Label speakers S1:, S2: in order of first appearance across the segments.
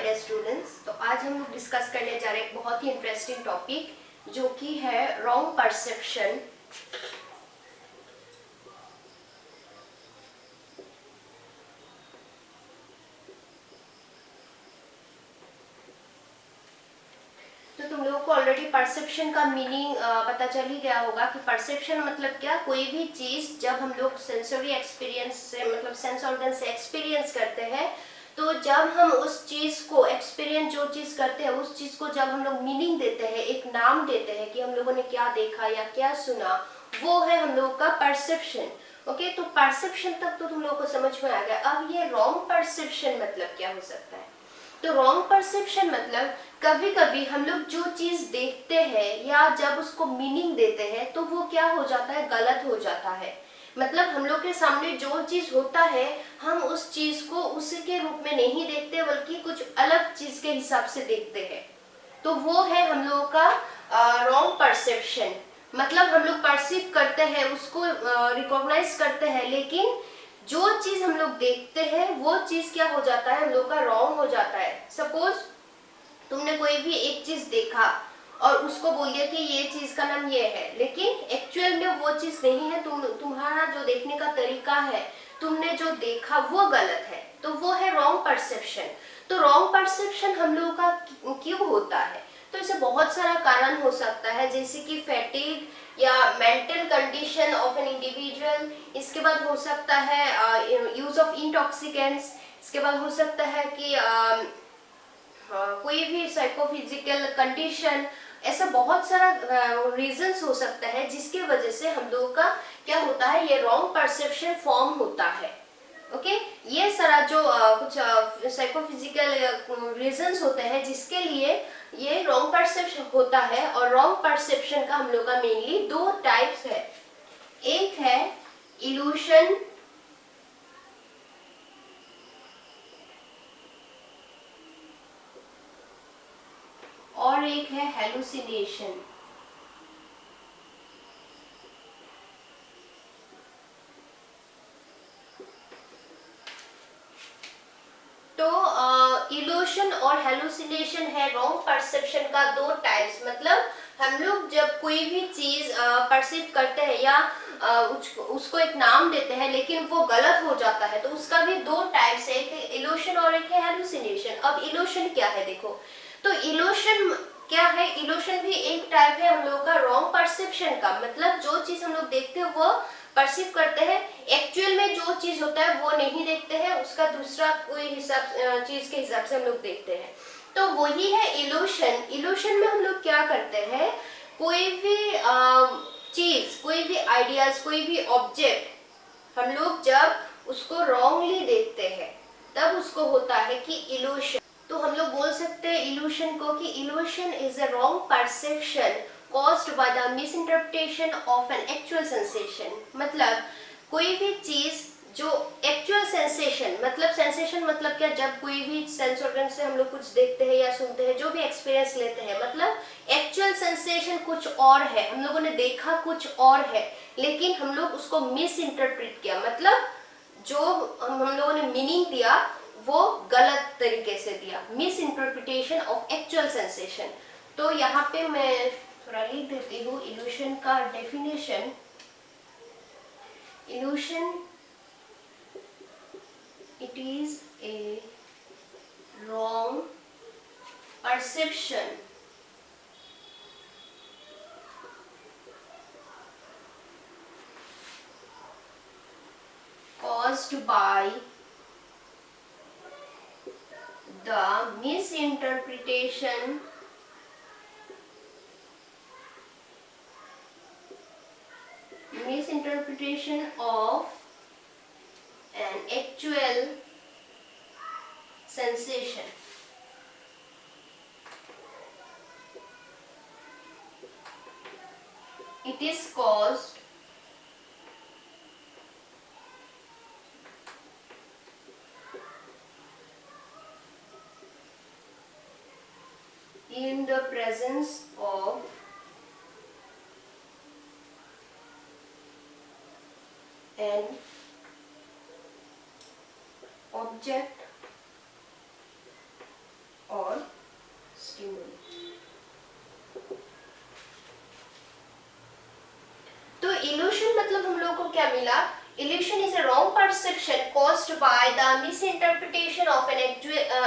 S1: Dear students. तो आज हम लोग डिस्कस करने जा रहे हैं एक बहुत ही इंटरेस्टिंग टॉपिक जो कि है रॉन्ग परसेप्शन। तो तुम लोगों को ऑलरेडी परसेप्शन का मीनिंग पता चल ही गया होगा कि परसेप्शन मतलब क्या, कोई भी चीज जब हम लोग सेंसरी एक्सपीरियंस से मतलब सेंस ऑर्गन से एक्सपीरियंस करते हैं, तो जब हम उस चीज को एक्सपीरियंस जो चीज करते हैं उस चीज को जब हम लोग मीनिंग देते हैं, एक नाम देते हैं कि हम लोगों ने क्या देखा या क्या सुना, वो है हम लोगों का परसेप्शन। ओके, तो परसेप्शन तक तो तुम लोगों को समझ में आ गया। अब ये रॉन्ग परसेप्शन मतलब क्या हो सकता है? तो रॉन्ग परसेप्शन मतलब कभी कभी हम लोग जो चीज देखते हैं या जब उसको मीनिंग देते हैं तो वो क्या हो जाता है, गलत हो जाता है। मतलब हम लोग के सामने जो चीज होता है हम उस चीज को उसी के रूप में नहीं देखते बल्कि कुछ अलग चीज के हिसाब से देखते हैं। तो वो है हम लोगों का रॉन्ग परसेप्शन। मतलब हम लोग परसीव करते हैं, उसको रिकॉग्नाइज करते हैं, लेकिन जो चीज हम लोग देखते हैं वो चीज क्या हो जाता है, हम लोग का रॉन्ग हो जाता है। सपोज तुमने कोई भी एक चीज देखा और उसको बोल दिया कि ये चीज का नाम ये है, लेकिन एक्चुअल में वो चीज नहीं है। तुम्हारा जो देखने का तरीका है, तुमने जो देखा वो गलत है, तो वो है रॉन्ग परसेप्शन। तो रॉन्ग परसेप्शन हम लोगों का क्यों होता है? तो इसे बहुत सारा कारण हो सकता है, जैसे कि फैटिग या mental condition of an individual. इसके बाद हो सकता है यूज ऑफ इंटॉक्सिकेंट्स। इसके बाद हो सकता है कि कोई भी साइकोफिजिकल कंडीशन। ऐसा बहुत सारा रीजंस हो सकता है जिसकी वजह से हम लोगों का क्या होता है, ये रॉन्ग परसेप्शन फॉर्म होता है। ओके, ये सारा जो कुछ साइकोफिजिकल रीजंस होते हैं जिसके लिए ये रॉन्ग परसेप्शन होता है। और रॉन्ग परसेप्शन का हम लोग का मेनली दो टाइप्स है। एक है इल्यूशन और एक है हेलुसिनेशन। तो इल्यूशन और हेलुसिनेशन है रॉन्ग परसेप्शन का दो टाइप्स। मतलब हम लोग जब कोई भी चीज परसीव करते हैं या उसको एक नाम देते हैं लेकिन वो गलत हो जाता है, तो उसका भी दो टाइप्स है, एक इल्यूशन और एक है हेलुसिनेशन। अब इल्यूशन क्या है देखो, तो इल्यूशन क्या है, इल्यूशन भी एक टाइप है हम लोग का रॉन्ग परसेप्शन का। मतलब जो चीज हम लोग देखते हैं वो परसीव करते हैं, एक्चुअल में जो चीज होता है वो नहीं देखते हैं, उसका दूसरा कोई हिसाब चीज के हिसाब से हम लोग देखते हैं। तो वही है इल्यूशन। इल्यूशन में हम लोग क्या करते हैं, कोई भी चीज, कोई भी आइडियाज, कोई भी ऑब्जेक्ट हम लोग जब उसको रॉन्गली देखते हैं तब उसको होता है कि इल्यूशन। तो हम लोग बोल सकते हैं इल्यूशन को कि evolution is a wrong perception caused by the misinterpretation of an actual sensation। मतलब कोई भी चीज जो एक्चुअल सेंसेशन, मतलब सेंसेशन मतलब क्या, जब कोई भी सेंस ऑर्गन से हम लोग कुछ देखते हैं या सुनते हैं, जो भी एक्सपीरियंस लेते हैं, मतलब एक्चुअल सेंसेशन कुछ और है, हम लोगों ने देखा कुछ और है, लेकिन हम लोग उसको मिस इंटरप्रेट किया। मतलब जो हम लोगों ने मीनिंग दिया वो गलत तरीके से दिया, miss interpretation of actual sensation. तो यहाँ पे मैं थोड़ा लिख देती हूँ इल्यूशन का definition. Evolution, it is a wrong perception caused by the misinterpretation of an actual sensation। It is caused in the presence of an object evolution मतलब हम लोग को क्या मिला, illusion is a wrong perception caused by the misinterpretation of an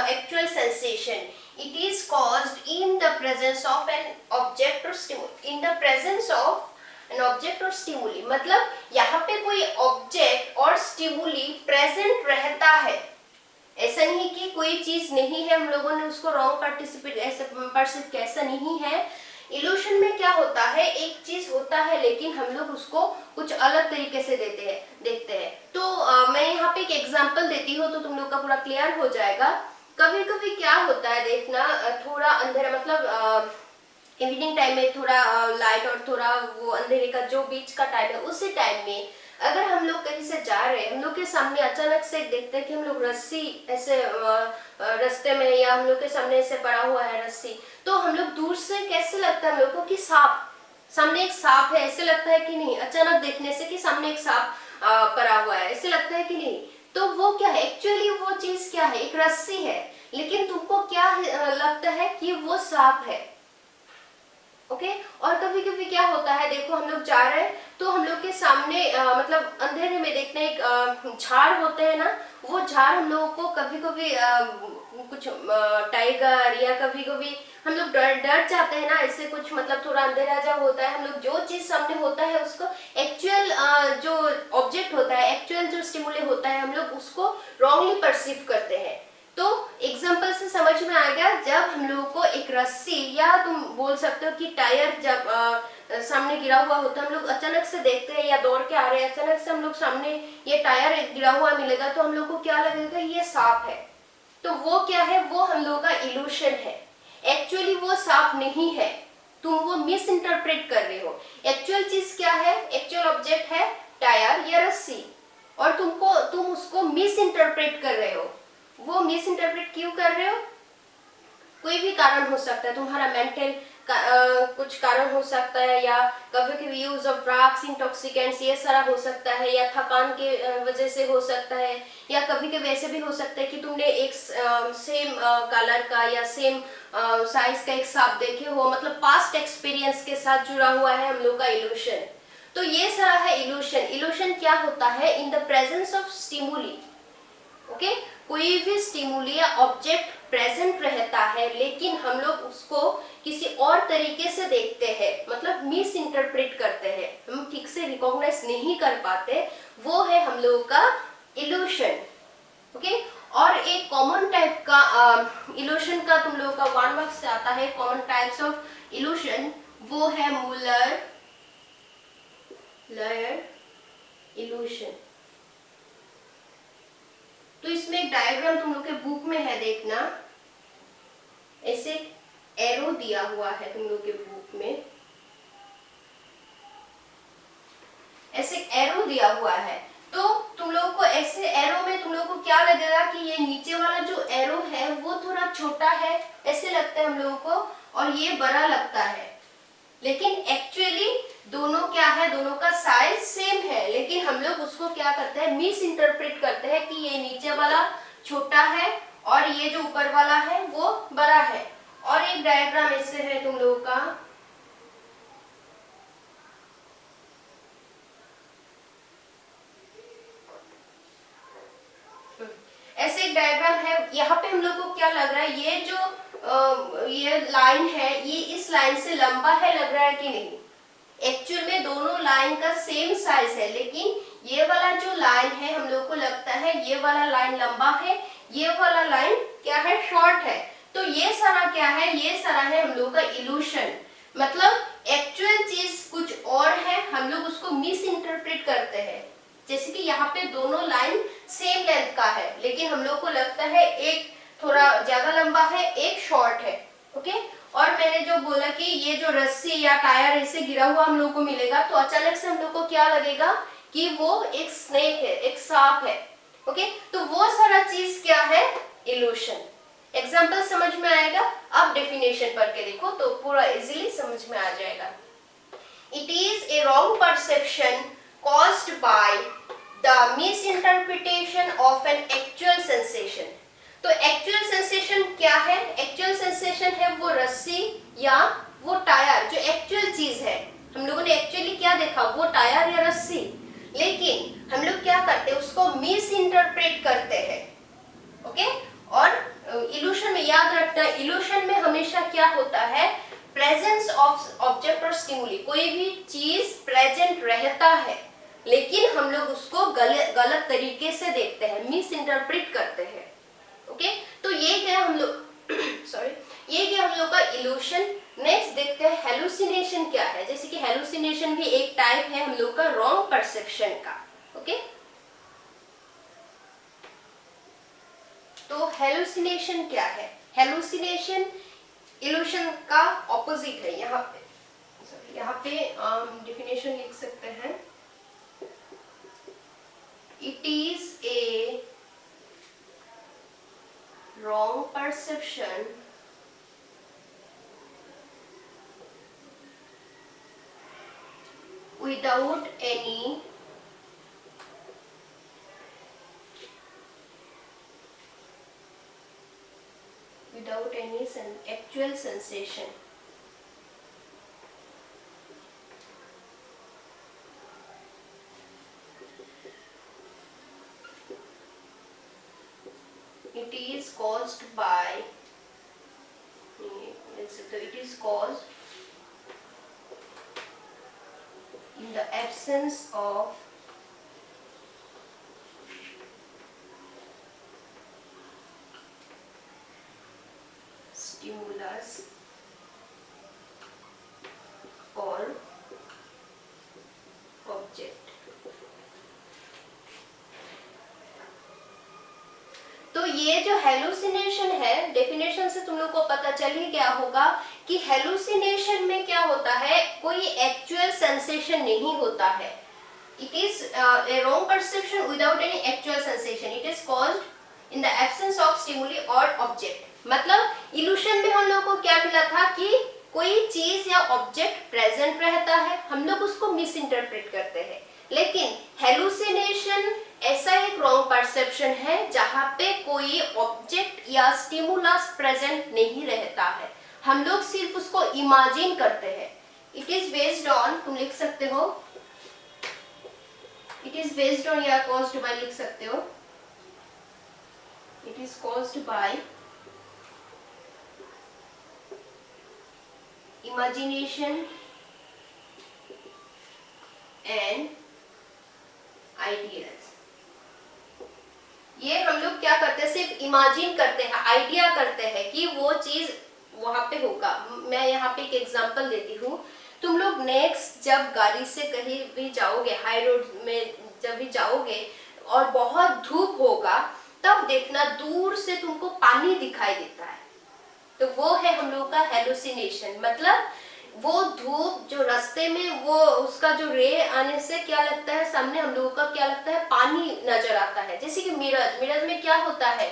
S1: actual sensation. It is caused in the presence of an object or stimuli. In the presence of an object or stimuli, मतलब यहाँ पे कोई object और stimuli present रहता है, ऐसा नहीं कि कोई चीज नहीं है, हम लोगों ने उसको रॉन्ग परसीव किया, ऐसा नहीं है। इल्यूशन में क्या होता है, एक चीज होता है लेकिन हम लोग उसको कुछ अलग तरीके से देखते हैं। तो मैं यहाँ पे एक एग्जांपल देती हूँ तो तुम लोग का पूरा क्लियर हो जाएगा। कभी कभी क्या होता है देखना, थोड़ा अंधेरा मतलब इवनिंग टाइम में थोड़ा लाइट और थोड़ा वो अंधेरे का जो बीच का टाइम है, उसी टाइम में अगर हम लोग कहीं से जा रहे हैं, हम लोग के सामने अचानक से देखते हैं कि हम लोग रस्सी ऐसे रास्ते में या हम लोग के सामने ऐसे पड़ा हुआ है रस्सी, तो हम लोग दूर से कैसे लगता है हम लोग को कि सांप, सामने एक सांप है, ऐसे लगता है कि नहीं, अचानक देखने से कि सामने एक सांप पड़ा हुआ है, ऐसे लगता है कि नहीं। तो वो क्या है, एक्चुअली वो चीज क्या है, एक रस्सी है, लेकिन तुमको क्या लगता है कि वो सांप है। ओके और कभी कभी क्या होता है, देखो हम लोग जा रहे हैं तो हम लोग के सामने मतलब अंधेरे में देखने एक झाड़ होते हैं ना, वो झाड़ हम लोगों को कभी कभी कुछ टाइगर या कभी कभी हम लोग डर जाते हैं ना, ऐसे कुछ मतलब थोड़ा अंधेरा जब होता है, हम लोग जो चीज सामने होता है उसको एक्चुअल जो ऑब्जेक्ट होता है, एक्चुअल जो स्टिमुले होता है, हम लोग उसको रॉन्गली परसीव करते हैं। तो एग्जाम्पल से समझ में आ गया, जब हम लोगों को एक रस्सी या तुम बोल सकते हो कि टायर जब सामने गिरा हुआ होता है, हम लोग अचानक से देखते हैं या दौड़ के आ रहे हैं, अचानक से हम लोग सामने ये टायर गिरा हुआ मिलेगा तो हम लोग को क्या लगेगा, ये सांप है। तो वो क्या है, वो हम लोगों का इल्यूशन है, एक्चुअली वो सांप नहीं है, तुम वो मिस इंटरप्रेट कर रहे हो। एक्चुअल चीज क्या है, एक्चुअल ऑब्जेक्ट है टायर या रस्सी, और तुम उसको मिस इंटरप्रेट कर रहे हो। वो मिस इंटरप्रेट क्यों कर रहे हो, कोई भी कारण हो सकता है, तुम्हारा मेंटल कुछ कारण हो सकता है, या कभी कभी यूज ऑफ ड्रग्स, इंटॉक्सिकेंट्स, ये सारा हो सकता है, या थकान के वजह से हो सकता है, या कभी कभी ऐसे भी हो सकता है कि तुमने एक सेम कलर का या सेम साइज का एक सांप देखे हो, मतलब पास्ट एक्सपीरियंस के साथ जुड़ा हुआ है हम लोग का इल्यूशन। तो ये सारा है इल्यूशन। इल्यूशन क्या होता है, in the presence of stimuli. Okay कोई भी स्टिमुली या ऑब्जेक्ट प्रेजेंट रहता है लेकिन हम लोग उसको किसी और तरीके से देखते हैं, मतलब मिस इंटरप्रेट करते हैं, हम ठीक से रिकॉग्नाइज नहीं कर पाते, वो है हम लोगों का इल्यूशन। ओके और एक कॉमन टाइप का इल्यूशन का तुम लोगों का 1 मार्क्स से आता है, कॉमन टाइप्स ऑफ इल्यूशन, वो है मुलर इल्यूशन। तो इसमें एक डायग्राम तुम लोग के बुक में है, देखना, ऐसे एरो दिया हुआ है तुम लोग के बुक में, ऐसे एरो दिया हुआ है। तो तुम लोगों को ऐसे एरो में तुम लोगों को क्या लगेगा कि ये नीचे वाला जो एरो है वो थोड़ा छोटा है, ऐसे लगता है हम लोगों को, और ये बड़ा लगता है, लेकिन एक्चुअली दोनों क्या है, दोनों का साइज सेम है, लेकिन हम लोग उसको क्या करते हैं, मिस इंटरप्रेट करते हैं कि ये नीचे वाला छोटा है और ये जो ऊपर वाला है वो बड़ा है। और एक डायग्राम ऐसे है तुम लोगों का, ऐसे एक डायग्राम है, यहाँ पे हम लोग को क्या लग रहा है, ये जो ये लाइन है, ये इस लाइन से लंबा है, लग रहा है कि नहीं। एक्चुअल में दोनों लाइन का सेम साइज है, लेकिन ये वाला जो लाइन है हम लोग को लगता है ये वाला लाइन लंबा है, ये वाला लाइन क्या है, शॉर्ट है। तो ये सारा क्या है, ये सारा है हम लोग का इल्यूशन, मतलब एक्चुअल चीज कुछ और है, हम लोग उसको मिस इंटरप्रेट करते हैं। जैसे कि यहाँ पे दोनों लाइन सेम लेंथ का है, लेकिन हम लोग को लगता है एक थोड़ा ज्यादा लंबा है, एक शॉर्ट है। ओके और मैंने जो बोला कि ये जो रस्सी या टायर ऐसे गिरा हुआ हम लोग को मिलेगा, तो अचानक से हम लोग को क्या लगेगा कि वो एक स्नेक है, एक सांप है। ओके तो वो सारा चीज क्या है, इल्यूशन। एग्जाम्पल समझ में आएगा, अब डेफिनेशन पढ़ के देखो तो पूरा इजीली समझ में आ जाएगा। It is a wrong perception caused by the misinterpretation of an actual sensation। तो एक्चुअल सेंसेशन क्या है, एक्चुअल सेंसेशन है वो रस्सी या वो टायर, जो एक्चुअल चीज है। हम लोगों ने एक्चुअली क्या देखा वो टायर या रस्सी, लेकिन हम लोग क्या करते हैं उसको मिस इंटरप्रेट करते हैं। ओके, और इल्यूशन में याद रखना, इल्यूशन में हमेशा क्या होता है, प्रेजेंस ऑफ ऑब्जेक्ट और स्टिमुली, कोई भी चीज प्रेजेंट रहता है लेकिन हम लोग उसको गलत तरीके से देखते हैं, मिस इंटरप्रेट करते हैं। ओके, तो ये क्या हम लोग सॉरी, ये क्या हम लोग का इल्यूशन। नेक्स्ट देखते हैं हेलुसिनेशन क्या है। जैसे कि हेलुसिनेशन भी एक टाइप है हम लोग का रॉन्ग परसेप्शन का। ओके, तो हेलुसिनेशन क्या है? हेलुसिनेशन इल्यूशन का ऑपोजिट है। यहाँ पे डेफिनेशन लिख सकते हैं, it is a wrong perception without any actual sensation. It is caused by, it is caused in the absence of stimulus or object. तो ये जो हेलुसिनेशन है, डेफिनेशन से तुम लोग को पता चल ही गया होगा कि हेलुसिनेशन में क्या होता है, कोई एक्चुअल सेंसेशन नहीं होता है। It is a wrong perception without any actual sensation. It is caused in the absence of stimuli और ऑब्जेक्ट। मतलब इल्यूशन में हम लोग को क्या मिला था कि कोई चीज या ऑब्जेक्ट प्रेजेंट रहता है, हम लोग उसको मिस इंटरप्रेट करते हैं। लेकिन हेलुसिनेशन ऐसा एक रॉन्ग परसेप्शन है जहां पे कोई ऑब्जेक्ट या स्टिमुलस प्रेजेंट नहीं रहता है, हम लोग सिर्फ उसको इमेजिन करते हैं। इट इज बेस्ड ऑन, तुम लिख सकते हो, इट इज बेस्ड ऑन या कॉज्ड बाय लिख सकते हो, it is caused by imagination and ideas. ये हम लोग क्या करते हैं, सिर्फ इमेजिन करते हैं, आइडिया करते हैं कि वो चीज वहां पे होगा। मैं यहाँ पे एक एग्जांपल देती हूँ। तुम लोग नेक्स्ट जब गाड़ी से कहीं भी जाओगे, हाई रोड में जब भी जाओगे और बहुत धूप होगा, तब देखना दूर से तुमको पानी दिखाई देता है, तो वो है हम लोग का हेलुसिनेशन। मतलब वो धूप जो रास्ते में वो उसका जो रे आने से क्या लगता है, सामने हम लोगों का क्या लगता है, पानी नजर आता है। जैसे कि मिरज में क्या होता है,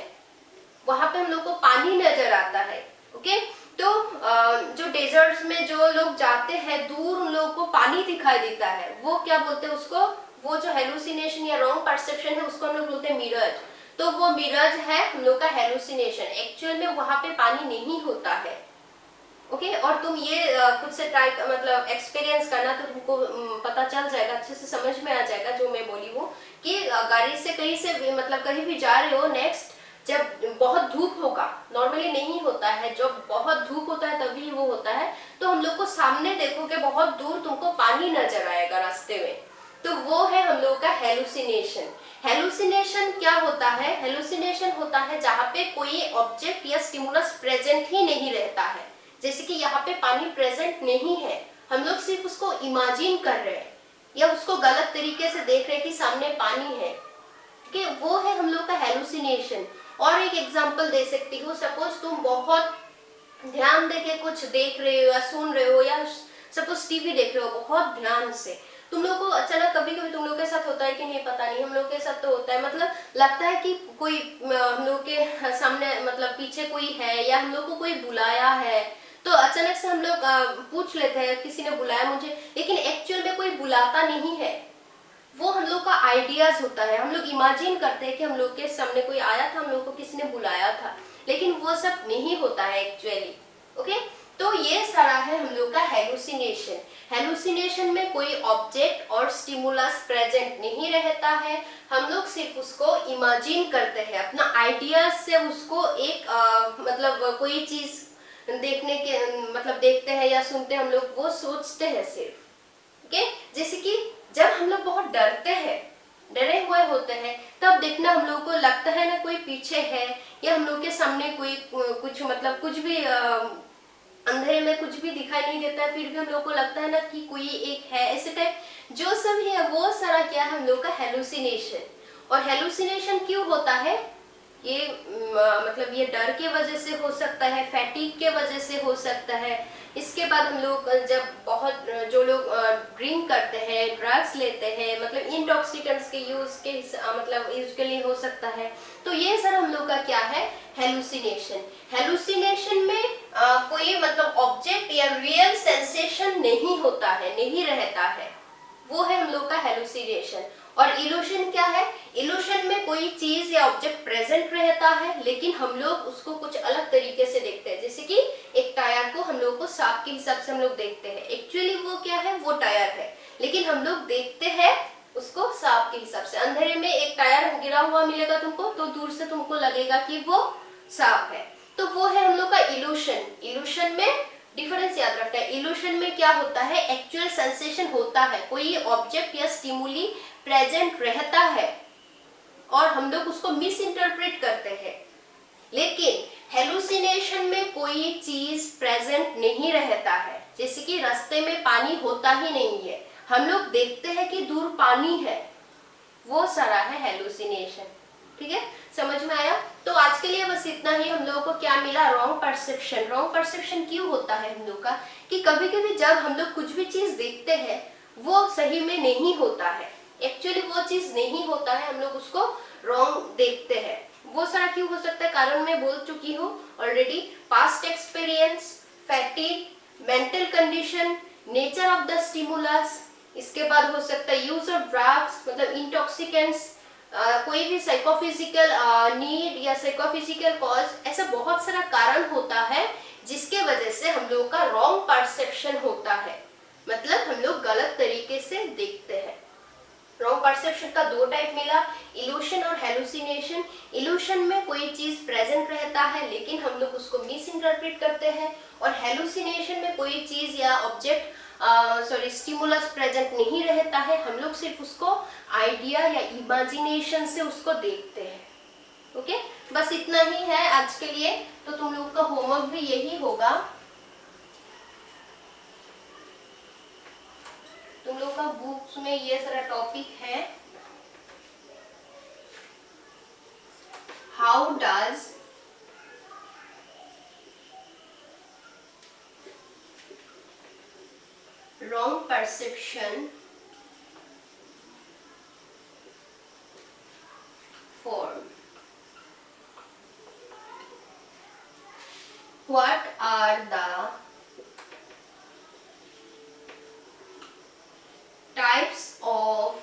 S1: वहां पे हम लोग को पानी नजर आता है। ओके, तो जो डेजर्ट्स में जो लोग जाते हैं, दूर उन लोगों को पानी दिखाई देता है, वो क्या बोलते हैं उसको, वो जो हेलुसिनेशन या रॉन्ग परसेप्शन है उसको हम लोग बोलते हैं मिरज। तो वो मिरज है हम लोग का हेलुसिनेशन। एक्चुअल में वहां पे पानी नहीं होता है। ओके, और तुम ये खुद से ट्राई मतलब एक्सपीरियंस करना, तो तुमको पता चल जाएगा, अच्छे से समझ में आ जाएगा जो मैं बोली हूँ कि गाड़ी से कहीं से मतलब कहीं भी जा रहे हो, नेक्स्ट जब बहुत धूप होगा, नॉर्मली नहीं होता है, जब बहुत धूप होता है तभी वो होता है, तो हम लोग को सामने देखोगे बहुत दूर तुमको पानी नजर आएगा रास्ते में, तो वो है हम लोग का हेलुसिनेशन। हेलुसिनेशन क्या होता है, हेलुसिनेशन होता है जहाँ पे कोई ऑब्जेक्ट या स्टिमुलस प्रेजेंट ही नहीं रहता है। जैसे कि यहाँ पे पानी प्रेजेंट नहीं है, हम लोग सिर्फ उसको इमेजिन कर रहे हैं या उसको गलत तरीके से देख रहे हैं कि सामने पानी है, कि वो है हम लोग का हेलुसिनेशन। और एक एग्जांपल दे सकती हूँ, सपोज तुम बहुत ध्यान दे के कुछ देख रहे हो या सुन रहे हो, या सपोज टीवी देख रहे हो बहुत ध्यान से, तुम लोग को अचानक कभी कभी तुम लोग के साथ होता है कि नहीं पता नहीं, हम लोग के साथ तो होता है, मतलब लगता है कि कोई हम लोग के सामने मतलब पीछे कोई है या हम लोग को कोई बुलाया है, तो अचानक से हम लोग पूछ लेते हैं किसी ने बुलाया मुझे, लेकिन एक्चुअल में कोई बुलाता नहीं है, वो हम लोग का आइडियाज होता है। हम लोग इमेजिन करते हैं कि हम लोग के सामने कोई आया था, हम लोग को किसी ने बुलाया था, लेकिन वो सब नहीं होता है एक्चुअली। ओके, तो ये सारा है हम लोग का हेलुसिनेशन। हेलुसिनेशन में कोई ऑब्जेक्ट और स्टिमुलस प्रेजेंट नहीं रहता है, हम लोग सिर्फ उसको इमेजिन करते हैं, अपना आइडिया से उसको एक मतलब कोई चीज देखने के मतलब देखते हैं या सुनते हैं, हम लोग वो सोचते हैं सिर्फ। ओके, जैसे कि जब हम लोग बहुत डरते हैं, डरे हुए होते हैं, तब देखना हम लोग को लगता है ना कोई पीछे है, या हम लोग के सामने कोई कुछ मतलब कुछ भी अंधेरे में कुछ भी दिखाई नहीं देता है, फिर भी हम लोग को लगता है ना कि कोई एक है, ऐसे टाइप जो सब है वो सारा क्या है हम लोग का हेलुसिनेशन। और हेलुसिनेशन क्यों होता है, ये मतलब ये डर के वजह से हो सकता है, फैटिग के वजह से हो सकता है। इसके बाद हम लोग जब बहुत जो लोग ड्रिंक करते हैं, ड्रग्स लेते हैं, मतलब इंटॉक्सिकेंट्स के यूज के मतलब यूज के लिए हो सकता है। तो ये सर हम लोग का क्या है, हेलुसिनेशन। हेलुसिनेशन में कोई मतलब ऑब्जेक्ट या रियल सेंसेशन नहीं होता है, नहीं रहता है, वो है हम लोग का हेलुसिनेशन। और इल्यूशन क्या है, इल्यूशन में कोई चीज या ऑब्जेक्ट प्रेजेंट रहता है, लेकिन हम लोग उसको कुछ अलग तरीके से देखते हैं। जैसे कि एक टायर को हम लोग को सांप के हिसाब से हम लोग देखते हैं, एक्चुअली वो क्या है, वो टायर है, लेकिन हम लोग देखते हैं उसको सांप के हिसाब से। अंधेरे में एक टायर गिरा हुआ मिलेगा तुमको, तो दूर से तुमको लगेगा कि वो सांप है, तो वो है हम लोग का इल्यूशन। इल्यूशन में डिफरेंस याद रखना है, इल्यूशन में क्या होता है, एक्चुअल सेंसेशन होता है, कोई ऑब्जेक्ट या स्टिमुली प्रेजेंट रहता है और हम लोग उसको मिस इंटरप्रेट करते हैं। लेकिन हेलुसिनेशन में कोई चीज प्रेजेंट नहीं रहता है, जैसे कि रास्ते में पानी होता ही नहीं है, हम लोग देखते हैं कि दूर पानी है, वो सारा है हेलुसिनेशन। ठीक है, समझ में आया? तो आज के लिए बस इतना ही। हम लोगों को क्या मिला, रॉन्ग परसेप्शन। रॉन्ग परसेप्शन क्यों होता है हम लोग का, कि कभी कभी जब हम लोग कुछ भी चीज देखते हैं वो सही में नहीं होता है, एक्चुअली वो चीज नहीं होता है, हम लोग उसको रॉन्ग देखते हैं। वो सारा क्यों हो सकता है, कारण मैं बोल चुकी हूँ already, past experience, fatigue, mental condition, nature of the stimulus, इसके बाद हो सकता है यूज ऑफ ड्रग्स मतलब इंटॉक्सिकेंट्स, कोई भी साइकोफिजिकल नीड या साइकोफिजिकल कॉज, ऐसा बहुत सारा कारण होता है जिसके वजह से हम लोग का रॉन्ग परसेप्शन होता है, मतलब हम लोग गलत तरीके से देखते हैं। रॉन्ग परसेप्शन का दो टाइप मिला, इल्यूशन और हेलुसिनेशन। इल्यूशन में कोई चीज प्रेजेंट रहता है लेकिन हम लोग उसको मिस इंटरप्रेट करते हैं, और हेलुसिनेशन में कोई चीज या ऑब्जेक्ट स्टिमुलस प्रेजेंट नहीं रहता है, हम लोग सिर्फ उसको आइडिया या इमेजिनेशन से उसको देखते हैं। ओके, बस इतना ही है आज के लिए। तो तुम लोग का होमवर्क भी यही होगा, तुम लोग का बुक्स में ये सारा टॉपिक है, how does wrong perception form, what are the types of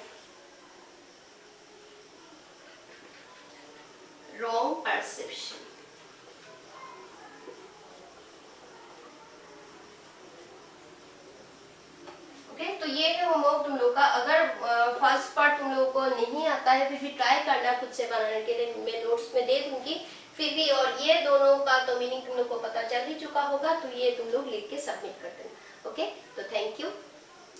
S1: wrong perception। तो ये है होमवर्क तुम लोग का। अगर फर्स्ट पार्ट तुम लोगों को नहीं आता है फिर भी ट्राई करना खुद से बनाने के लिए, मैं नोट्स में दे दूंगी फिर भी। और ये दोनों का तो मीनिंग तुम लोग को पता चल ही चुका होगा, तो ये तुम लोग लिख के सबमिट कर देना। ओके, तो थैंक यू।